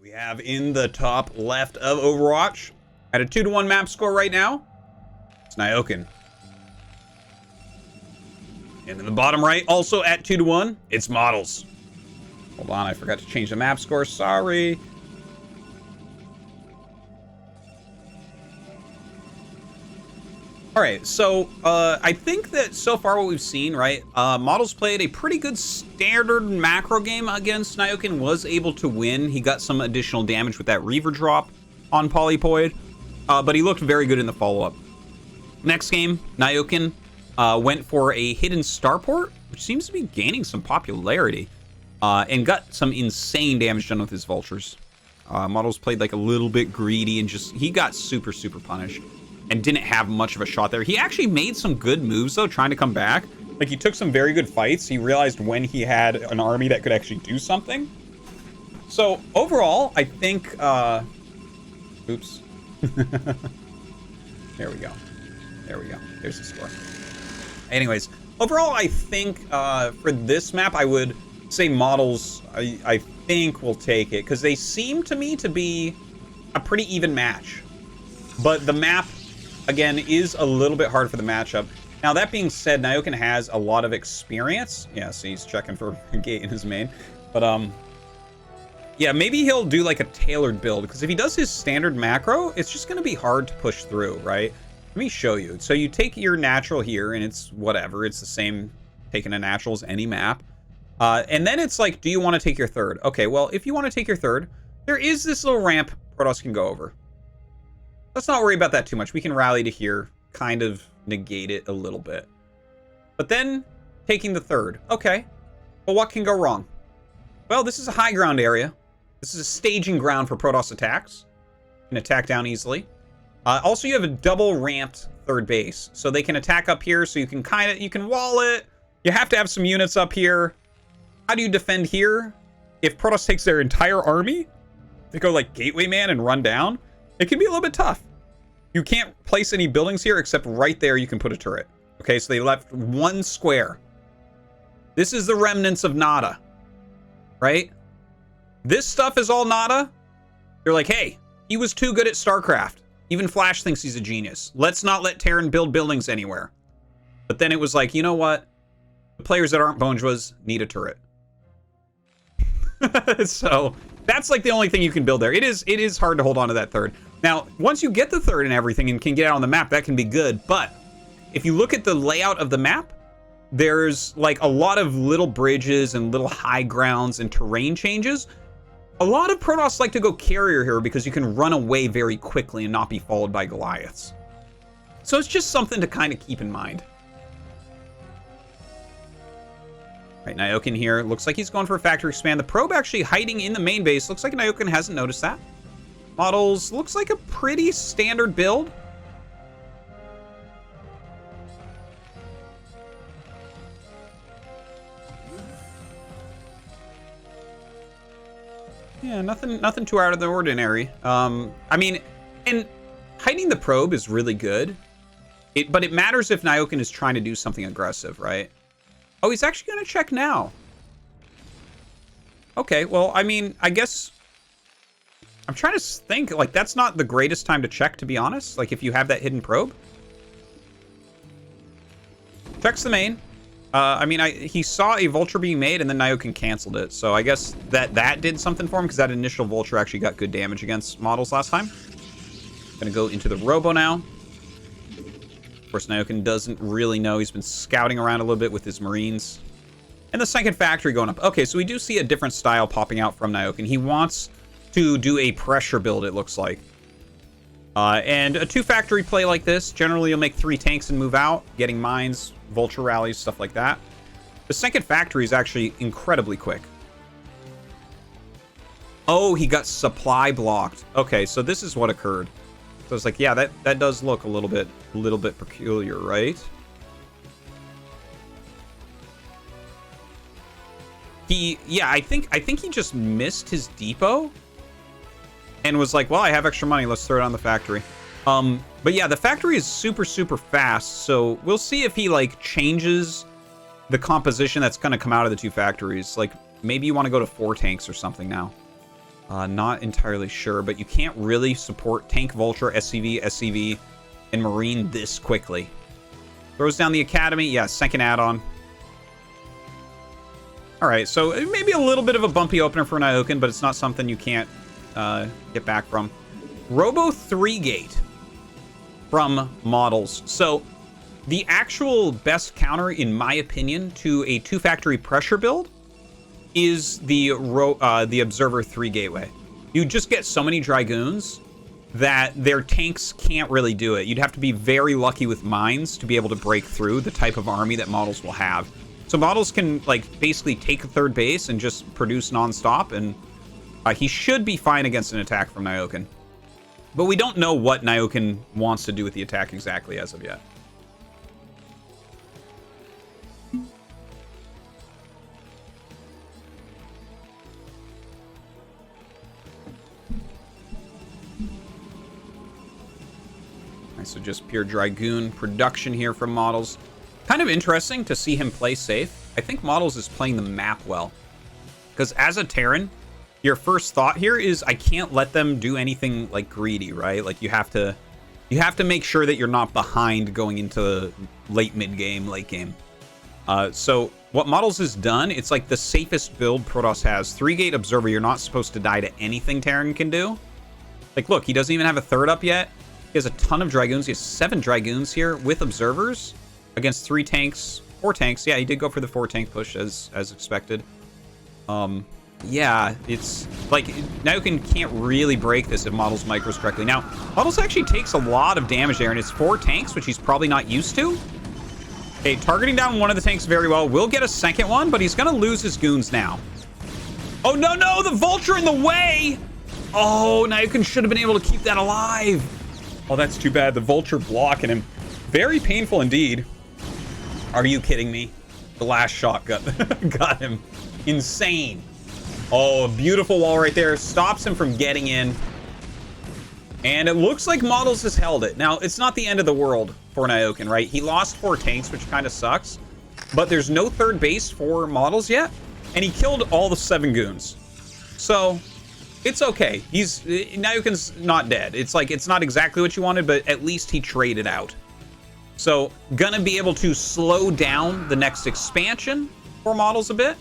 We have in the top left of Overwatch at a 2-1 map score right now. It's Nyoken. And in the bottom right, also at 2-1, it's Models. Hold on, I forgot to change the map score. Sorry. All right, so I think that so far what we've seen, right, Models played a pretty good standard macro game against Nyoken, was able to win. He got some additional damage with that Reaver drop on Polypoid, but he looked very good in the follow-up. Next game, Nyoken went for a hidden starport, which seems to be gaining some popularity, and got some insane damage done with his vultures. Models played like a little bit greedy and he got super punished and didn't have much of a shot there. He actually made some good moves though, trying to come back. Like, he took some very good fights. He realized when he had an army that could actually do something. So overall, I think, oops. There we go. There's the score. Anyways, overall, I think for this map, I would say Models, I think, will take it, because they seem to me to be a pretty even match. But the map, again, is a little bit hard for the matchup. Now, that being said, Nyoken has a lot of experience. Yeah, so he's checking for a gate in his main. But, yeah, maybe he'll do, like, a tailored build, because if he does his standard macro, it's just going to be hard to push through, right? Let me show you. So you take your natural here, and it's whatever. It's the same taking a natural as any map. And then it's like, do you want to take your third? Okay, well, if you want to take your third, there is this little ramp Protoss can go over. Let's not worry about that too much. We can rally to here, kind of negate it a little bit. But then, taking the third. Okay, well, what can go wrong? Well, this is a high ground area. This is a staging ground for Protoss attacks. You can attack down easily. Also, you have a double ramped third base. So they can attack up here, so you can you can wall it. You have to have some units up here. How do you defend here? If Protoss takes their entire army, they go like Gateway Man and run down. It can be a little bit tough. You can't place any buildings here except right there you can put a turret. Okay, so they left one square. This is the remnants of nada, right? This stuff is all nada. You're like, hey, he was too good at StarCraft. Even Flash thinks he's a genius. Let's not let Terran build buildings anywhere. But then it was like, you know what? The players that aren't Bonjoas need a turret. So that's like the only thing you can build there. It is hard to hold on to that third. Now, once you get the third and everything and can get out on the map, that can be good. But if you look at the layout of the map, there's like a lot of little bridges and little high grounds and terrain changes. A lot of Protoss like to go carrier here because you can run away very quickly and not be followed by Goliaths. So it's just something to kind of keep in mind. Right, Nyoken here. Looks like he's going for a factory expand. The probe actually hiding in the main base. Looks like Nyoken hasn't noticed that. Models looks like a pretty standard build. Yeah, nothing too out of the ordinary. I mean, and hiding the probe is really good. But it matters if Nyoken is trying to do something aggressive, right? Oh, he's actually going to check now. Okay, well, I mean, I guess I'm trying to think, like, that's not the greatest time to check, to be honest. Like, if you have that hidden probe. Checks the main. I mean, he saw a vulture being made, and then Nyoken canceled it. So I guess that did something for him, because that initial vulture actually got good damage against Models last time. Gonna go into the robo now. Of course, Nyoken doesn't really know. He's been scouting around a little bit with his Marines. And the second factory going up. Okay, so we do see a different style popping out from Nyoken. He wants to do a pressure build, it looks like. And a 2-factory play like this, generally you'll make 3 tanks and move out, getting mines, vulture rallies, stuff like that. The second factory is actually incredibly quick. Oh, he got supply blocked. Okay, so this is what occurred. So it's like, yeah, that does look a little bit peculiar, right? Yeah, I think he just missed his depot and was like, well, I have extra money, let's throw it on the factory. But yeah, the factory is super fast, so we'll see if he like changes the composition that's going to come out of the 2 factories. Like, maybe you want to go to 4 tanks or something now. Not entirely sure, but you can't really support Tank, Vulture, SCV, and Marine this quickly. Throws down the Academy. Yeah, second add-on. All right, so maybe a little bit of a bumpy opener for Nyoken, but it's not something you can't get back from. Robo 3-gate from Models. So the actual best counter, in my opinion, to a 2-factory pressure build is the Observer 3-gateway. You just get so many Dragoons that their tanks can't really do it. You'd have to be very lucky with mines to be able to break through the type of army that Models will have. So Models can, like, basically take a third base and just produce nonstop, and he should be fine against an attack from Nyoken. But we don't know what Nyoken wants to do with the attack exactly as of yet. So just pure Dragoon production here from Models. Kind of interesting to see him play safe. I think Models is playing the map well. Because as a Terran, your first thought here is, I can't let them do anything like greedy, right? Like you have to make sure that you're not behind going into late mid-game, late game. So what Models has done, it's like the safest build Protoss has. 3-gate Observer, you're not supposed to die to anything Terran can do. Like, look, he doesn't even have a third up yet. He has a ton of Dragoons. He has 7 Dragoons here with Observers against 3 tanks, 4 tanks. Yeah, he did go for the 4-tank push as expected. Yeah, it's like Nyoken can't really break this if Models micros correctly. Now, Models actually takes a lot of damage there, and it's 4 tanks, which he's probably not used to. Okay, targeting down one of the tanks very well. Will get a second one, but he's going to lose his goons now. Oh, no, no, the Vulture in the way! Oh, Nyoken should have been able to keep that alive. Oh, that's too bad. The Vulture blocking him. Very painful indeed. Are you kidding me? The last shot got him. Insane. Oh, a beautiful wall right there. Stops him from getting in. And it looks like Models has held it. Now, it's not the end of the world for Nyoken, right? He lost 4 tanks, which kind of sucks. But there's no third base for Models yet. And he killed all the 7 goons. So it's okay. Nyoken's not dead. It's like, it's not exactly what you wanted, but at least he traded out. So, gonna be able to slow down the next expansion for Models a bit.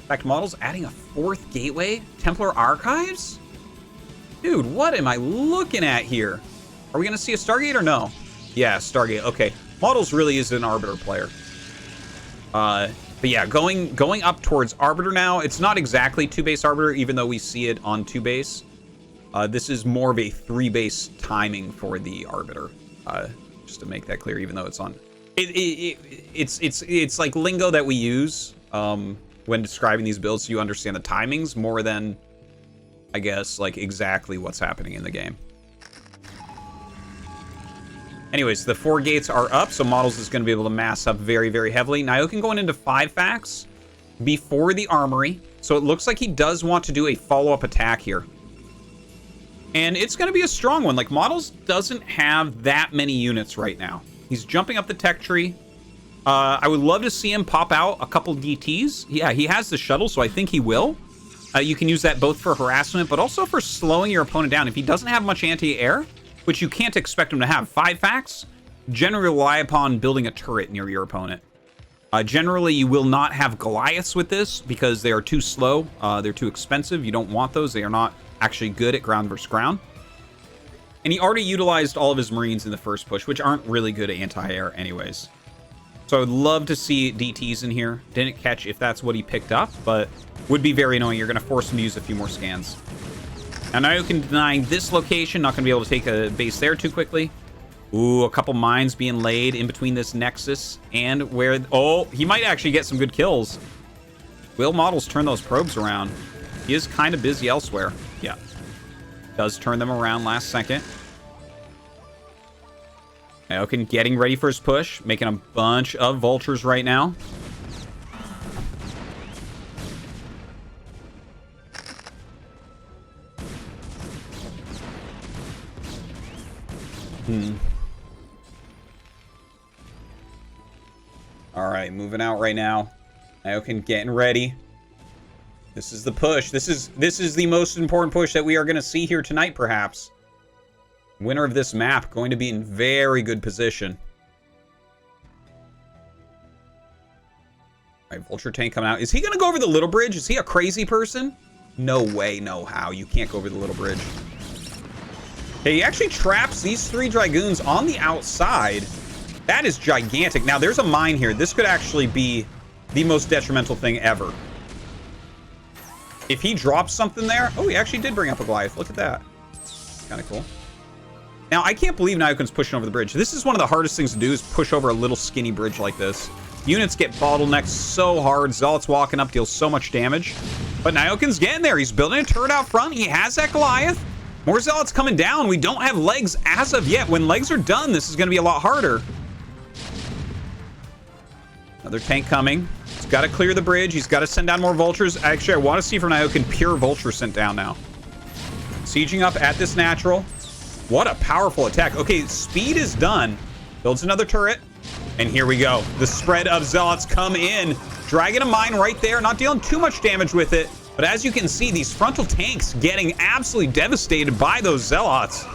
In fact, Models adding a 4th gateway? Templar Archives? Dude, what am I looking at here? Are we gonna see a Stargate or no? Yeah, Stargate. Okay. Models really is an Arbiter player. But yeah, going up towards Arbiter now. It's not exactly 2-base Arbiter, even though we see it on 2-base. This is more of a 3-base timing for the Arbiter. Just to make that clear, even though it's on. It's like lingo that we use when describing these builds, so you understand the timings more than, I guess, like exactly what's happening in the game. Anyways, the 4 gates are up, so Models is going to be able to mass up very, very heavily. Nyoken going into 5 facts before the armory, so it looks like he does want to do a follow-up attack here. And it's going to be a strong one. Like, Models doesn't have that many units right now. He's jumping up the tech tree. I would love to see him pop out a couple DTs. Yeah, he has the shuttle, so I think he will. You can use that both for harassment, but also for slowing your opponent down. If he doesn't have much anti-air, which you can't expect him to have. 5 facts generally rely upon building a turret near your opponent. Generally, you will not have Goliaths with this because they are too slow. They're too expensive. You don't want those. They are not actually good at ground versus ground. And he already utilized all of his Marines in the first push, which aren't really good at anti-air anyways. So I would love to see DTs in here. Didn't catch if that's what he picked up, but would be very annoying. You're going to force him to use a few more scans. Now, Nyoken denying this location. Not going to be able to take a base there too quickly. Ooh, a couple mines being laid in between this Nexus and where... Oh, he might actually get some good kills. Will Models turn those probes around? He is kind of busy elsewhere. Yeah. Does turn them around last second. Nyoken getting ready for his push. Making a bunch of Vultures right now. All right, moving out right now. Nyoken getting ready. This is the push. This is the most important push that we are going to see here tonight, perhaps. Winner of this map going to be in very good position. All right, Vulture tank coming out. Is he going to go over the little bridge? Is he a crazy person? No way, no how. You can't go over the little bridge. Okay, he actually traps these 3 Dragoons on the outside. That is gigantic. Now, there's a mine here. This could actually be the most detrimental thing ever. If he drops something there... Oh, he actually did bring up a Goliath. Look at that. Kind of cool. Now, I can't believe Nyoken's pushing over the bridge. This is one of the hardest things to do, is push over a little skinny bridge like this. Units get bottlenecked so hard. Zealots walking up deals so much damage. But Nyoken's getting there. He's building a turret out front. He has that Goliath. More Zealots coming down. We don't have legs as of yet. When legs are done, this is going to be a lot harder. Another tank coming. He's got to clear the bridge. He's got to send down more vultures. Actually, I want to see from Nyoken pure vulture sent down now. Sieging up at this natural. What a powerful attack. Okay, speed is done. Builds another turret. And here we go. The spread of Zealots come in. Dragging a mine right there. Not dealing too much damage with it. But as you can see, these frontal tanks getting absolutely devastated by those Zealots.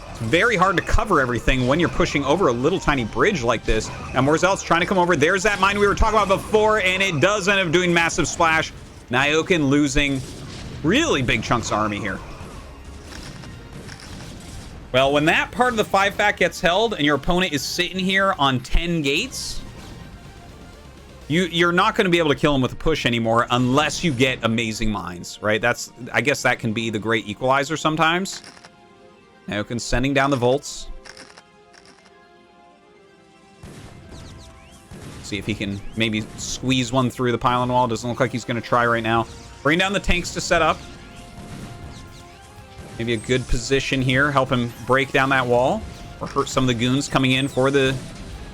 It's very hard to cover everything when you're pushing over a little tiny bridge like this. And more Zealots trying to come over. There's that mine we were talking about before, and it does end up doing massive splash. Nyoken losing really big chunks of army here. Well, when that part of the 5-fact gets held and your opponent is sitting here on 10 gates, you're not going to be able to kill him with a push anymore unless you get amazing mines, right? I guess that can be the great equalizer sometimes. Nyoken sending down the volts. See if he can maybe squeeze one through the pylon wall. Doesn't look like he's going to try right now. Bring down the tanks to set up. Maybe a good position here. Help him break down that wall. Or hurt some of the goons coming in for the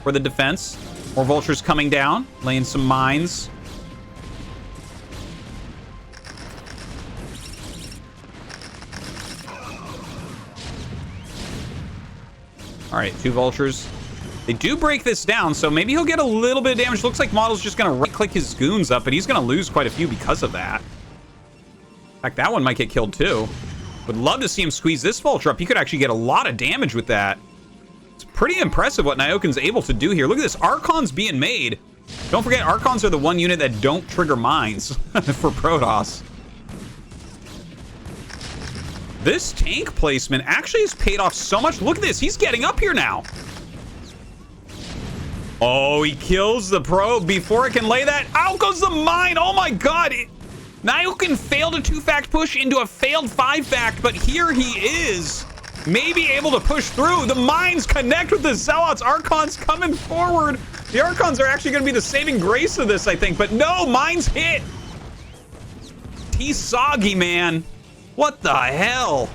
defense. More vultures coming down. Laying some mines. Alright, 2 vultures. They do break this down, so maybe he'll get a little bit of damage. Looks like Model's just going to right-click his goons up, but he's going to lose quite a few because of that. In fact, that one might get killed too. Would love to see him squeeze this vulture up. He could actually get a lot of damage with that. It's pretty impressive what Nyoken's able to do here. Look at this. Archons being made. Don't forget, Archons are the one unit that don't trigger mines for Protoss. This tank placement actually has paid off so much. Look at this. He's getting up here now. Oh, he kills the probe before it can lay that. Out goes the mine. Oh my god. Nyoken failed a 2-fact push into a failed 5-fact, but here he is, maybe able to push through. The mines connect with the Zealots. Archons coming forward. The Archons are actually going to be the saving grace of this, I think, but no, mines hit. He's soggy, man. What the hell?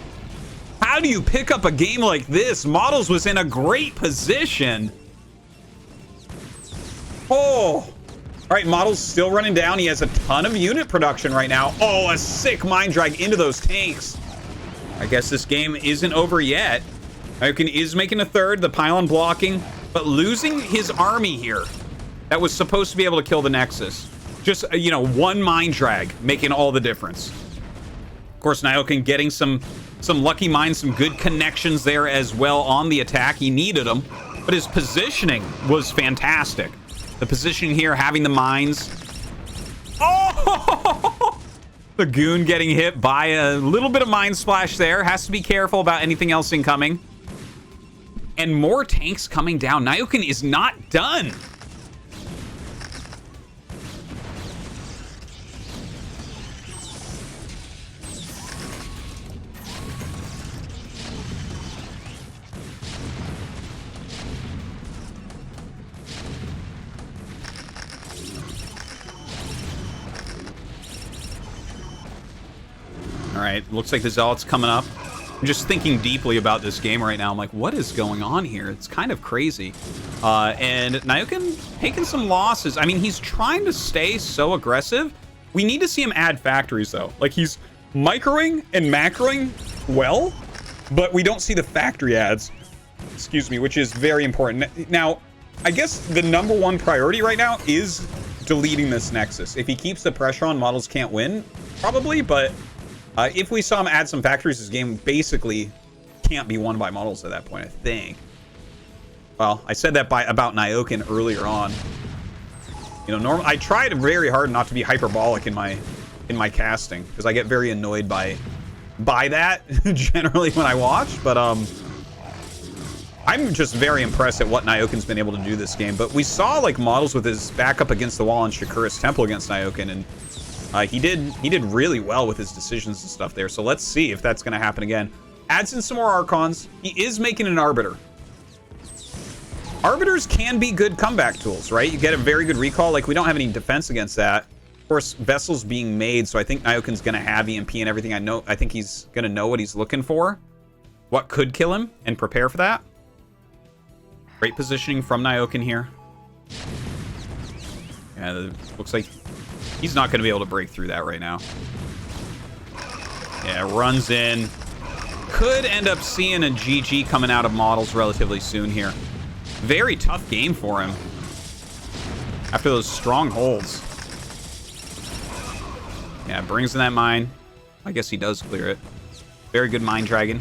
How do you pick up a game like this? Models was in a great position. Oh. All right, Model's still running down. He has a ton of unit production right now. Oh, a sick mine drag into those tanks. I guess this game isn't over yet. Nyoken is making a third, the pylon blocking, but losing his army here that was supposed to be able to kill the Nexus. Just, you know, one mine drag making all the difference. Of course, Nyoken getting some lucky mines, some good connections there as well on the attack. He needed them, but his positioning was fantastic. The position here, having the mines. Oh! The goon getting hit by a little bit of mine splash there. Has to be careful about anything else incoming. And more tanks coming down. Nyoken is not done. All right, looks like the Zealot's coming up. I'm just thinking deeply about this game right now. I'm like, what is going on here? It's kind of crazy. And Nyoken taking some losses. I mean, he's trying to stay so aggressive. We need to see him add factories, though. Like, he's microing and macroing well, but we don't see the factory adds, excuse me, which is very important. Now, I guess the #1 priority right now is deleting this Nexus. If he keeps the pressure on, models can't win, probably, but if we saw him add some factories, his game basically can't be won by models at that point, I think. Well, I said that about Nyoken earlier on. You know, I tried very hard not to be hyperbolic in my casting, because I get very annoyed by that generally when I watch, but I'm just very impressed at what Nyoken's been able to do this game. But we saw like models with his back up against the wall on Shakura's Temple against Nyoken, and he did really well with his decisions and stuff there. So let's see if that's going to happen again. Adds in some more Archons. He is making an Arbiter. Arbiters can be good comeback tools, right? You get a very good recall. Like, we don't have any defense against that. Of course, Vessel's being made, so I think Nyoken's going to have EMP and everything. I think he's going to know what he's looking for, what could kill him, and prepare for that. Great positioning from Nyoken here. Yeah, looks like he's not going to be able to break through that right now. Yeah, runs in. Could end up seeing a GG coming out of models relatively soon here. Very tough game for him after those strong holds. Yeah, brings in that mine. I guess he does clear it. Very good mine dragon.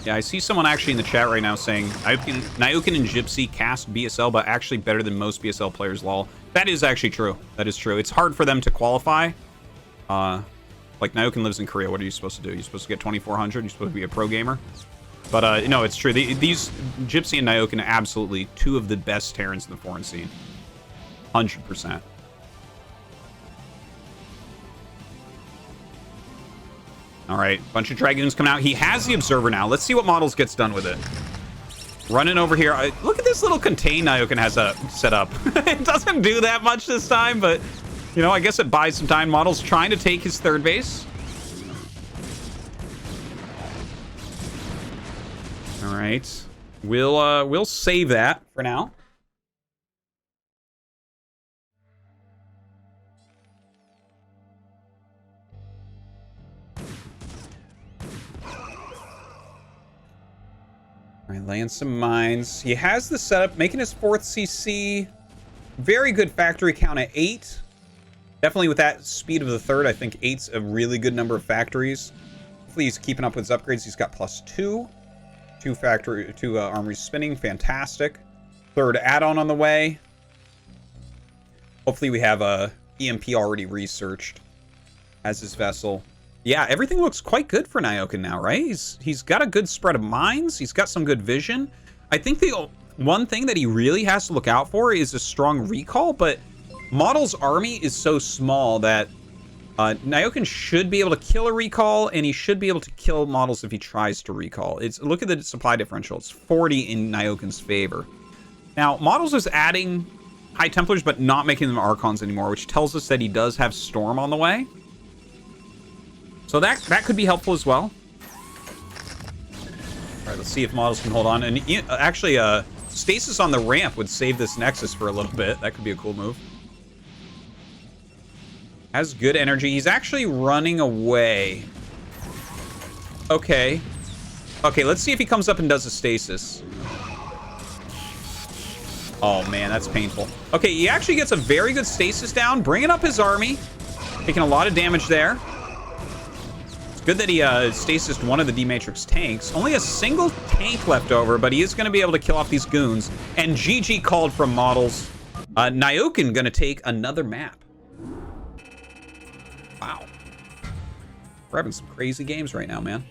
Yeah, I see someone actually in the chat right now saying Nyoken and Gypsy cast BSL, but actually better than most BSL players, lol. That is actually true. That is true. It's hard for them to qualify. Like, Nyoken lives in Korea. What are you supposed to do? You're supposed to get 2400? You're supposed to be a pro gamer? But, no, it's true. These Gypsy and Nyoken are absolutely two of the best Terrans in the foreign scene. 100%. All right, bunch of Dragoons coming out. He has the Observer now. Let's see what models gets done with it. Running over here. Look at this little contain Nyoken has set up. It doesn't do that much this time, but, you know, I guess it buys some time. Models trying to take his third base. All right. We'll save that for now. All right, laying some mines. He has the setup, making his 4th CC. Very good factory count at 8. Definitely with that speed of the 3rd, I think 8's a really good number of factories. Hopefully he's keeping up with his upgrades. He's got +2. 2 armories spinning. Fantastic. 3rd add-on on the way. Hopefully we have a EMP already researched as his vessel. Yeah, everything looks quite good for Nyoken now, right? He's got a good spread of mines. He's got some good vision. I think the one thing that he really has to look out for is a strong recall, but Model's army is so small that Nyoken should be able to kill a recall, and he should be able to kill models if he tries to recall. Look at the supply differential. It's 40 in Nyoken's favor. Now, Models is adding High Templars, but not making them Archons anymore, which tells us that he does have Storm on the way. So that could be helpful as well. All right, let's see if Models can hold on. And actually, Stasis on the ramp would save this Nexus for a little bit. That could be a cool move. Has good energy. He's actually running away. Okay. Okay, let's see if he comes up and does a Stasis. Oh, man, that's painful. Okay, he actually gets a very good Stasis down, bringing up his army. Taking a lot of damage there. Good that he stasised one of the D-Matrix tanks. Only a single tank left over, but he is going to be able to kill off these goons. And GG called from Models. Nyoken going to take another map. Wow. We're having some crazy games right now, man.